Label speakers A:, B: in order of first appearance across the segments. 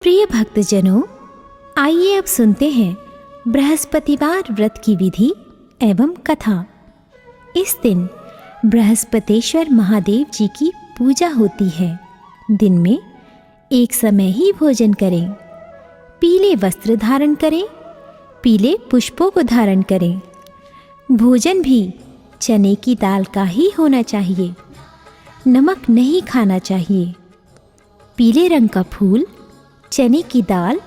A: प्रिय भक्तजनों, आइए अब सुनते हैं बृहस्पतिवार व्रत की विधि एवं कथा। इस दिन बृहस्पतेश्वर महादेव जी की पूजा होती है। दिन में एक समय ही भोजन करें, पीले वस्त्र धारण करें, पीले पुष्पों को धारण करें। भोजन भी चने की दाल का ही होना चाहिए, नमक नहीं खाना चाहिए। पीले रंग का फूल, चने की दाल,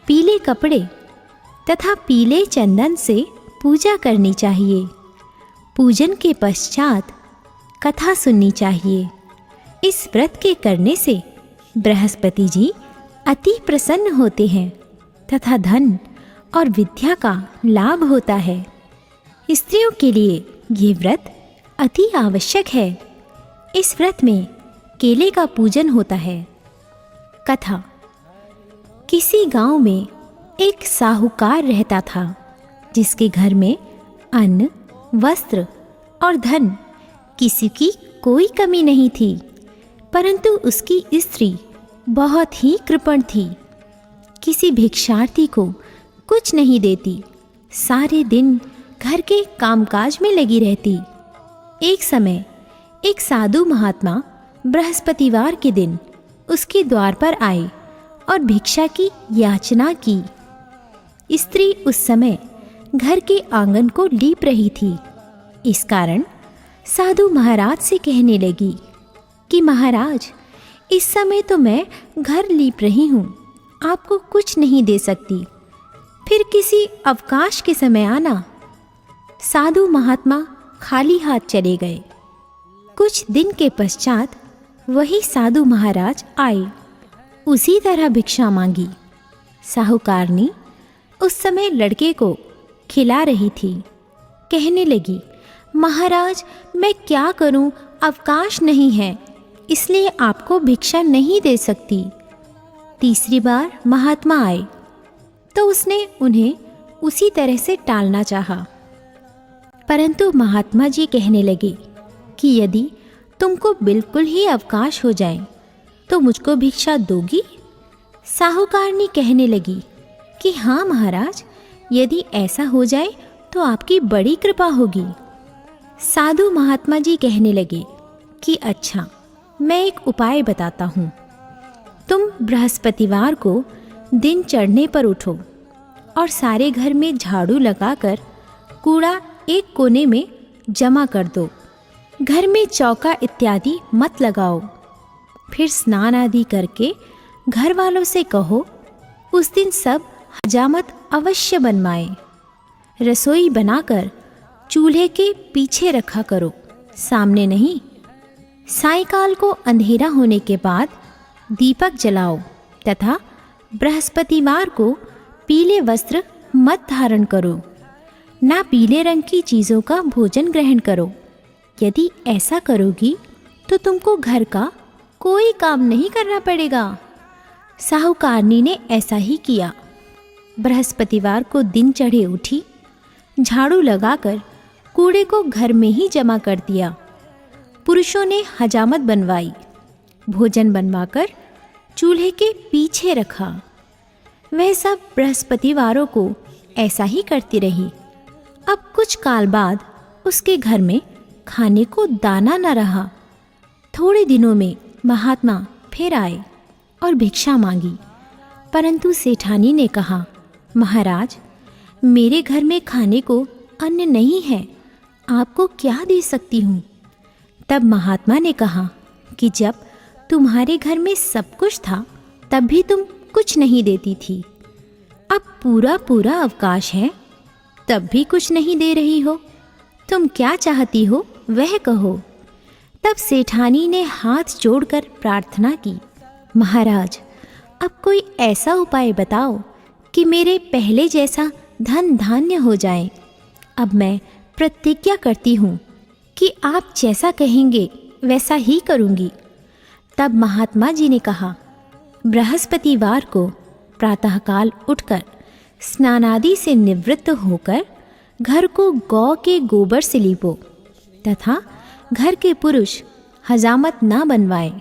A: पीले कपड़े तथा पीले चंदन से पूजा करनी चाहिए। पूजन के पश्चात कथा सुननी चाहिए। इस व्रत के करने से बृहस्पति जी अति प्रसन्न होते हैं तथा धन और विद्या का लाभ होता है। स्त्रियों के लिए ये व्रत अति आवश्यक है। इस व्रत में केले का पूजन होता है। कथा। किसी गांव में एक साहूकार रहता था, जिसके घर में अन्न, वस्त्र और धन किसी की कोई कमी नहीं थी। परंतु उसकी स्त्री बहुत ही कृपण थी। किसी भिक्षार्थी को कुछ नहीं देती, सारे दिन घर के कामकाज में लगी रहती। एक समय एक साधु महात्मा बृहस्पतिवार के दिन उसके द्वार पर आए और भिक्षा की याचना की। स्त्री उस समय घर के आंगन को लीप रही थी। इस कारण साधु महाराज से कहने लगी कि महाराज, इस समय तो मैं घर लीप रही हूँ, आपको कुछ नहीं दे सकती, फिर किसी अवकाश के समय आना। साधु महात्मा खाली हाथ चले गए। कुछ दिन के पश्चात वही साधु महाराज आए, उसी तरह भिक्षा मांगी। साहूकारनी उस समय लड़के को खिला रही थी। कहने लगी, महाराज, मैं क्या करूं, अवकाश नहीं है, इसलिए आपको भिक्षा नहीं दे सकती। तीसरी बार महात्मा आए तो उसने उन्हें उसी तरह से टालना चाहा, परंतु महात्मा जी कहने लगे कि यदि तुमको बिल्कुल ही अवकाश हो जाए तो मुझको भिक्षा दोगी? साहूकारनी कहने लगी कि हाँ महाराज, यदि ऐसा हो जाए तो आपकी बड़ी कृपा होगी। साधु महात्मा जी कहने लगे कि अच्छा, मैं एक उपाय बताता हूँ। तुम बृहस्पतिवार को दिन चढ़ने पर उठो और सारे घर में झाड़ू लगाकर कूड़ा एक कोने में जमा कर दो। घर में चौका इत्यादि मत लगाओ। फिर स्नान आदि करके घर वालों से कहो उस दिन सब हजामत अवश्य बनवाएं। रसोई बनाकर चूल्हे के पीछे रखा करो, सामने नहीं। सायंकाल को अंधेरा होने के बाद दीपक जलाओ तथा बृहस्पतिवार को पीले वस्त्र मत धारण करो, ना पीले रंग की चीज़ों का भोजन ग्रहण करो। यदि ऐसा करोगी तो तुमको घर का कोई काम नहीं करना पड़ेगा। साहूकारनी ने ऐसा ही किया। बृहस्पतिवार को दिन चढ़े उठी, झाड़ू लगाकर कूड़े को घर में ही जमा कर दिया। पुरुषों ने हजामत बनवाई, भोजन बनवाकर चूल्हे के पीछे रखा। वह सब बृहस्पतिवारों को ऐसा ही करती रही। अब कुछ काल बाद उसके घर में खाने को दाना न रहा। थोड़े दिनों में महात्मा फिर आए और भिक्षा मांगी, परंतु सेठानी ने कहा, महाराज, मेरे घर में खाने को अन्न नहीं है, आपको क्या दे सकती हूँ? तब महात्मा ने कहा कि जब तुम्हारे घर में सब कुछ था तब भी तुम कुछ नहीं देती थी। अब पूरा पूरा अवकाश है, तब भी कुछ नहीं दे रही हो। तुम क्या चाहती हो वह कहो। तब सेठानी ने हाथ जोड़कर प्रार्थना की, महाराज, अब कोई ऐसा उपाय बताओ कि मेरे पहले जैसा धन धान्य हो जाए। अब मैं प्रतिज्ञा करती हूँ कि आप जैसा कहेंगे वैसा ही करूँगी। तब महात्मा जी ने कहा, बृहस्पतिवार को प्रातःकाल उठकर स्नानादि से निवृत्त होकर घर को गौ के गोबर से लीपो तथा घर के पुरुष हजामत ना बनवाएं।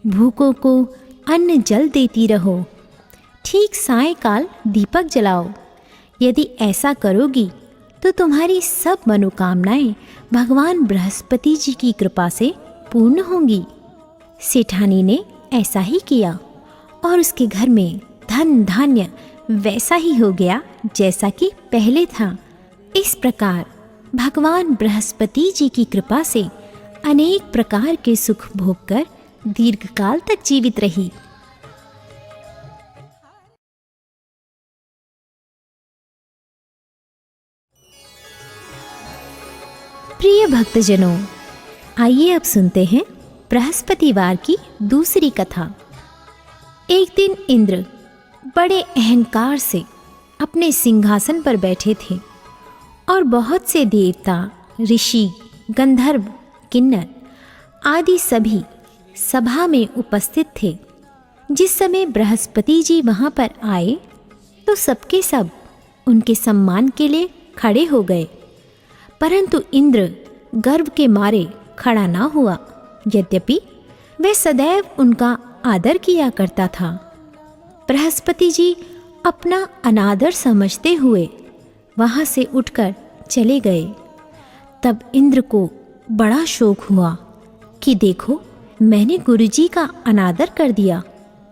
A: भूखों को अन्न जल देती रहो ठीक सायंकाल दीपक जलाओ। यदि ऐसा करोगी तो तुम्हारी सब मनोकामनाएं भगवान बृहस्पति जी की कृपा से पूर्ण होंगी। सेठानी ने ऐसा ही किया और उसके घर में धन धान्य वैसा ही हो गया जैसा कि पहले था। इस प्रकार भगवान बृहस्पति जी की कृपा से अनेक प्रकार के सुख भोगकर दीर्घकाल तक जीवित रही। प्रिय भक्तजनों, आइए अब सुनते हैं बृहस्पतिवार की दूसरी कथा। एक दिन इंद्र बड़े अहंकार से अपने सिंहासन पर बैठे थे और बहुत से देवता, ऋषि, गंधर्व, किन्नर आदि सभी सभा में उपस्थित थे। जिस समय बृहस्पति जी वहाँ पर आए तो सबके सब उनके सम्मान के लिए खड़े हो गए, परंतु इंद्र गर्व के मारे खड़ा ना हुआ, यद्यपि वह सदैव उनका आदर किया करता था। बृहस्पति जी अपना अनादर समझते हुए वहाँ से उठकर चले गए। तब इंद्र को बड़ा शोक हुआ कि देखो, मैंने गुरुजी का अनादर कर दिया,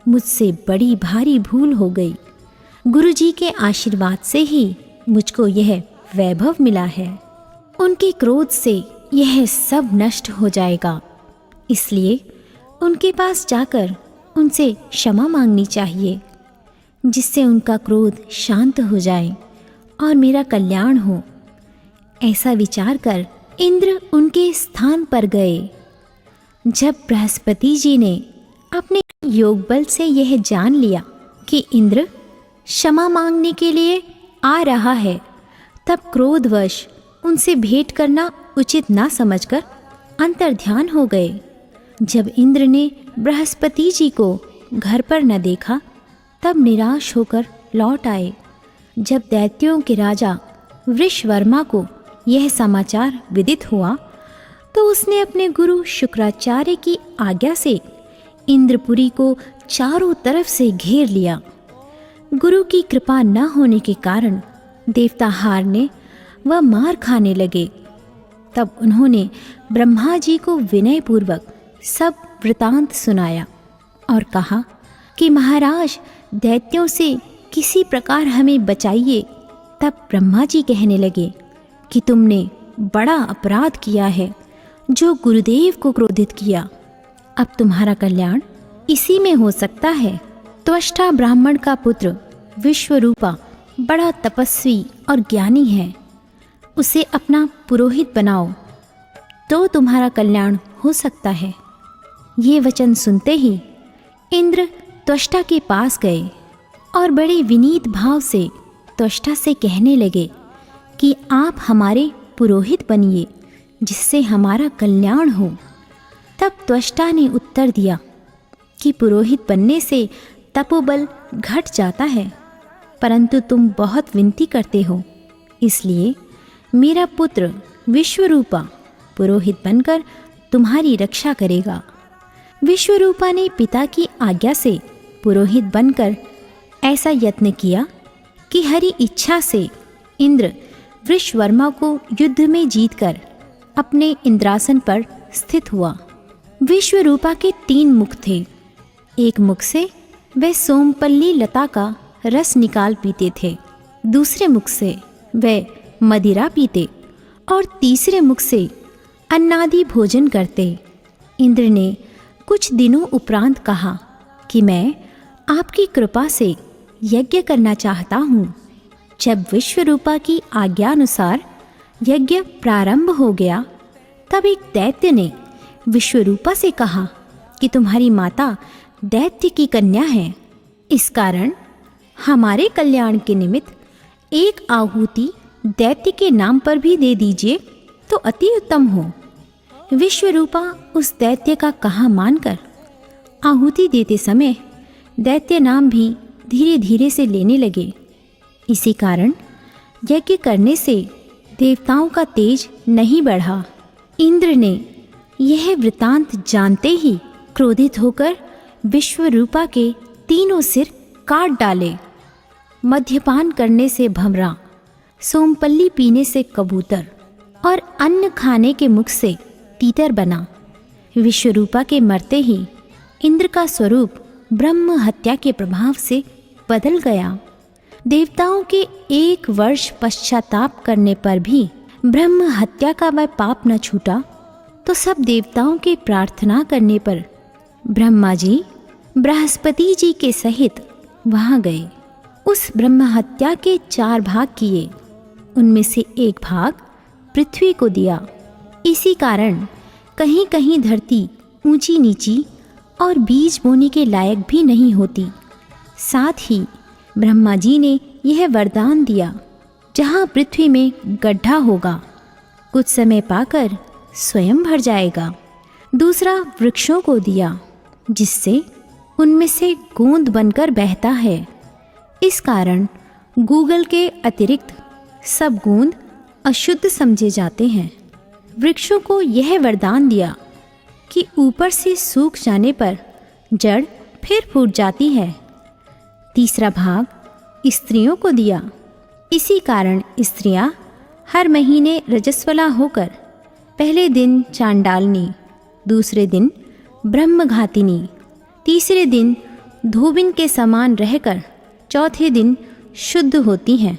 A: मुझसे बड़ी भारी भूल हो गई। गुरुजी के आशीर्वाद से ही मुझको यह वैभव मिला है। उनके क्रोध से यह सब नष्ट हो जाएगा, इसलिए उनके पास जाकर उनसे क्षमा मांगनी चाहिए, जिससे उनका क्रोध शांत हो जाए और मेरा कल्याण हो। ऐसा विचार कर इंद्र उनके स्थान पर गए। जब बृहस्पति जी ने अपने योग बल से यह जान लिया कि इंद्र क्षमा मांगने के लिए आ रहा है, तब क्रोधवश उनसे भेंट करना उचित ना समझकर अंतर्ध्यान हो गए। जब इंद्र ने बृहस्पति जी को घर पर न देखा, तब निराश होकर लौट आए। जब दैत्यों के राजा वृषवर्मा को यह समाचार विदित हुआ तो उसने अपने गुरु शुक्राचार्य की आज्ञा से इंद्रपुरी को चारों तरफ से घेर लिया। गुरु की कृपा न होने के कारण देवता हारने व मार खाने लगे। तब उन्होंने ब्रह्मा जी को विनयपूर्वक सब वृतांत सुनाया और कहा कि महाराज, दैत्यों से किसी प्रकार हमें बचाइए। तब ब्रह्मा जी कहने लगे कि तुमने बड़ा अपराध किया है, जो गुरुदेव को क्रोधित किया। अब तुम्हारा कल्याण इसी में हो सकता है। त्वष्टा ब्राह्मण का पुत्र विश्वरूपा बड़ा तपस्वी और ज्ञानी है, उसे अपना पुरोहित बनाओ तो तुम्हारा कल्याण हो सकता है। ये वचन सुनते ही इंद्र त्वष्टा के पास गए और बड़े विनीत भाव से त्वष्टा से कहने लगे कि आप हमारे पुरोहित बनिए, जिससे हमारा कल्याण हो। तब त्वष्टा ने उत्तर दिया कि पुरोहित बनने से तपोबल घट जाता है, परंतु तुम बहुत विनती करते हो, इसलिए मेरा पुत्र विश्वरूपा पुरोहित बनकर तुम्हारी रक्षा करेगा। विश्वरूपा ने पिता की आज्ञा से पुरोहित बनकर ऐसा यत्न किया कि हरि इच्छा से इंद्र वृषवर्मा को युद्ध में जीतकर अपने इंद्रासन पर स्थित हुआ। विश्वरूपा के 3 मुख थे। एक मुख से वह सोमपल्ली लता का रस निकाल पीते थे, दूसरे मुख से वह मदिरा पीते और तीसरे मुख से अन्नादि भोजन करते। इंद्र ने कुछ दिनों उपरांत कहा कि मैं आपकी कृपा से यज्ञ करना चाहता हूँ। जब विश्वरूपा की आज्ञानुसार यज्ञ प्रारंभ हो गया, तब एक दैत्य ने विश्वरूपा से कहा कि तुम्हारी माता दैत्य की कन्या है, इस कारण हमारे कल्याण के निमित्त एक आहुति दैत्य के नाम पर भी दे दीजिए तो अति उत्तम हो। विश्वरूपा उस दैत्य का कहा मानकर आहुति देते समय दैत्य नाम भी धीरे धीरे से लेने लगे। इसी कारण यज्ञ करने से देवताओं का तेज नहीं बढ़ा। इंद्र ने यह वृतांत जानते ही क्रोधित होकर विश्वरूपा के 3 सिर काट डाले। मद्यपान करने से भंवरा, सोमपल्ली पीने से कबूतर और अन्न खाने के मुख से तीतर बना। विश्वरूपा के मरते ही इंद्र का स्वरूप ब्रह्म हत्या के प्रभाव से बदल गया। देवताओं के 1 वर्ष पश्चाताप करने पर भी ब्रह्म हत्या का वह पाप न छूटा, तो सब देवताओं के प्रार्थना करने पर ब्रह्मा जी बृहस्पति जी के सहित वहाँ गए। उस ब्रह्म हत्या के 4 भाग किए, उनमें से 1 भाग पृथ्वी को दिया। इसी कारण कहीं कहीं धरती ऊंची नीची और बीज बोने के लायक भी नहीं होती। साथ ही ब्रह्मा जी ने यह वरदान दिया, जहाँ पृथ्वी में गड्ढा होगा कुछ समय पाकर स्वयं भर जाएगा। दूसरा वृक्षों को दिया, जिससे उनमें से गोंद बनकर बहता है। इस कारण गूगल के अतिरिक्त सब गोंद अशुद्ध समझे जाते हैं। वृक्षों को यह वरदान दिया कि ऊपर से सूख जाने पर जड़ फिर फूट जाती है। तीसरा भाग स्त्रियों को दिया। इसी कारण स्त्रियां हर महीने रजस्वला होकर पहले दिन चांडालनी, दूसरे दिन ब्रह्मघातिनी, तीसरे दिन धोबिन के समान रहकर चौथे दिन शुद्ध होती हैं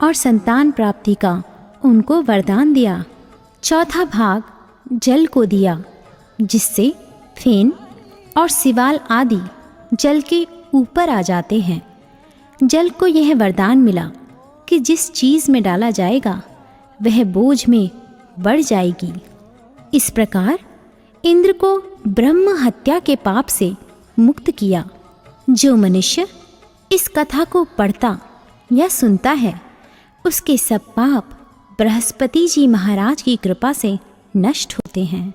A: और संतान प्राप्ति का उनको वरदान दिया। चौथा भाग जल को दिया, जिससे फेन और सिवाल आदि जल के ऊपर आ जाते हैं। जल को यह वरदान मिला कि जिस चीज़ में डाला जाएगा वह बोझ में बढ़ जाएगी। इस प्रकार इंद्र को ब्रह्म हत्या के पाप से मुक्त किया। जो मनुष्य इस कथा को पढ़ता या सुनता है, उसके सब पाप बृहस्पति जी महाराज की कृपा से नष्ट होते हैं।